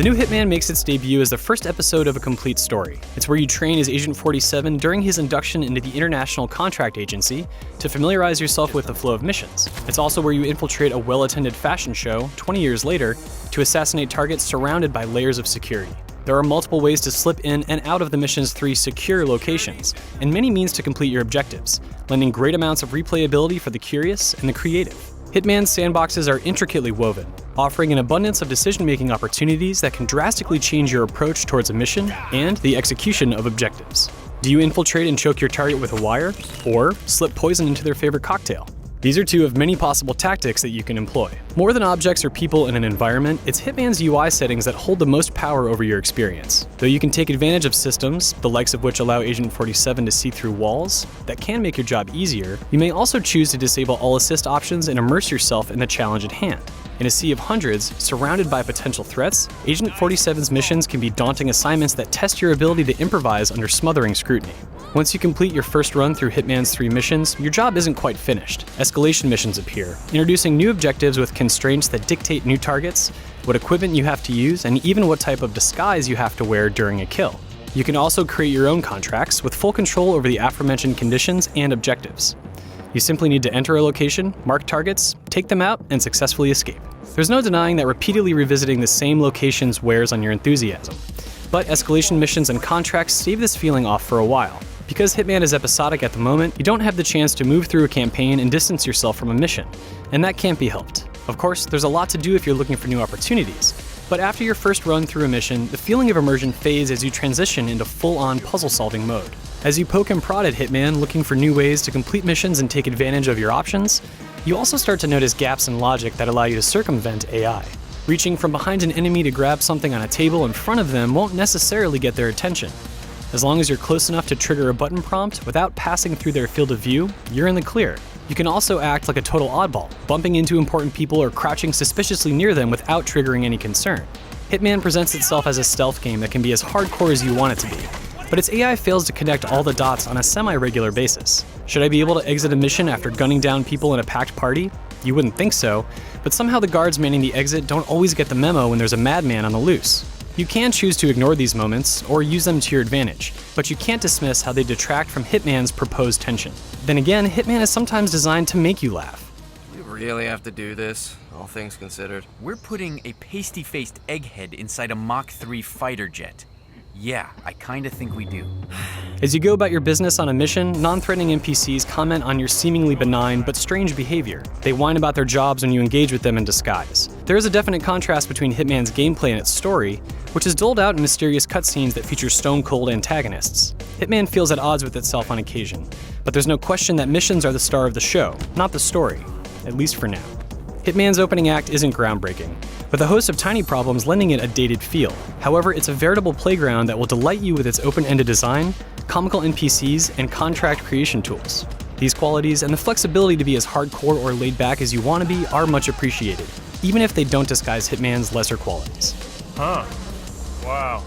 The new Hitman makes its debut as the first episode of a complete story. It's where you train as Agent 47 during his induction into the International Contract Agency to familiarize yourself with the flow of missions. It's also where you infiltrate a well-attended fashion show 20 years later to assassinate targets surrounded by layers of security. There are multiple ways to slip in and out of the mission's 3 secure locations, and many means to complete your objectives, lending great amounts of replayability for the curious and the creative. Hitman's sandboxes are intricately woven, offering an abundance of decision-making opportunities that can drastically change your approach towards a mission and the execution of objectives. Do you infiltrate and choke your target with a wire, or slip poison into their favorite cocktail? These are 2 of many possible tactics that you can employ. More than objects or people in an environment, it's Hitman's UI settings that hold the most power over your experience. Though you can take advantage of systems, the likes of which allow Agent 47 to see through walls, that can make your job easier, you may also choose to disable all assist options and immerse yourself in the challenge at hand. In a sea of hundreds, surrounded by potential threats, Agent 47's missions can be daunting assignments that test your ability to improvise under smothering scrutiny. Once you complete your first run through Hitman's 3 missions, your job isn't quite finished. Escalation missions appear, introducing new objectives with constraints that dictate new targets, what equipment you have to use, and even what type of disguise you have to wear during a kill. You can also create your own contracts with full control over the aforementioned conditions and objectives. You simply need to enter a location, mark targets, take them out, and successfully escape. There's no denying that repeatedly revisiting the same locations wears on your enthusiasm, but escalation missions and contracts stave this feeling off for a while. Because Hitman is episodic at the moment, you don't have the chance to move through a campaign and distance yourself from a mission, and that can't be helped. Of course, there's a lot to do if you're looking for new opportunities, but after your first run through a mission, the feeling of immersion fades as you transition into full-on puzzle-solving mode. As you poke and prod at Hitman, looking for new ways to complete missions and take advantage of your options, you also start to notice gaps in logic that allow you to circumvent AI. Reaching from behind an enemy to grab something on a table in front of them won't necessarily get their attention. As long as you're close enough to trigger a button prompt without passing through their field of view, you're in the clear. You can also act like a total oddball, bumping into important people or crouching suspiciously near them without triggering any concern. Hitman presents itself as a stealth game that can be as hardcore as you want it to be, but its AI fails to connect all the dots on a semi-regular basis. Should I be able to exit a mission after gunning down people in a packed party? You wouldn't think so, but somehow the guards manning the exit don't always get the memo when there's a madman on the loose. You can choose to ignore these moments, or use them to your advantage, but you can't dismiss how they detract from Hitman's proposed tension. Then again, Hitman is sometimes designed to make you laugh. We really have to do this, all things considered. We're putting a pasty-faced egghead inside a Mach 3 fighter jet. Yeah, I kinda think we do. As you go about your business on a mission, non-threatening NPCs comment on your seemingly benign but strange behavior. They whine about their jobs when you engage with them in disguise. There is a definite contrast between Hitman's gameplay and its story, which is doled out in mysterious cutscenes that feature stone-cold antagonists. Hitman feels at odds with itself on occasion, but there's no question that missions are the star of the show, not the story, at least for now. Hitman's opening act isn't groundbreaking, with a host of tiny problems lending it a dated feel. However, it's a veritable playground that will delight you with its open-ended design, comical NPCs, and contract creation tools. These qualities and the flexibility to be as hardcore or laid back as you want to be are much appreciated, even if they don't disguise Hitman's lesser qualities. Huh. Wow.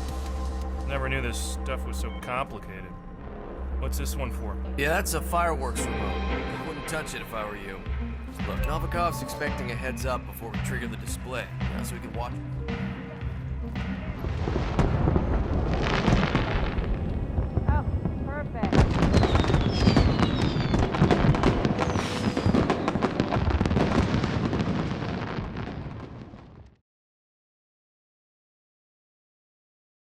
Never knew this stuff was so complicated. What's this one for? Yeah, that's a fireworks remote. I wouldn't touch it if I were you. Look, Novikov's expecting a heads up before we trigger the display, so we can watch.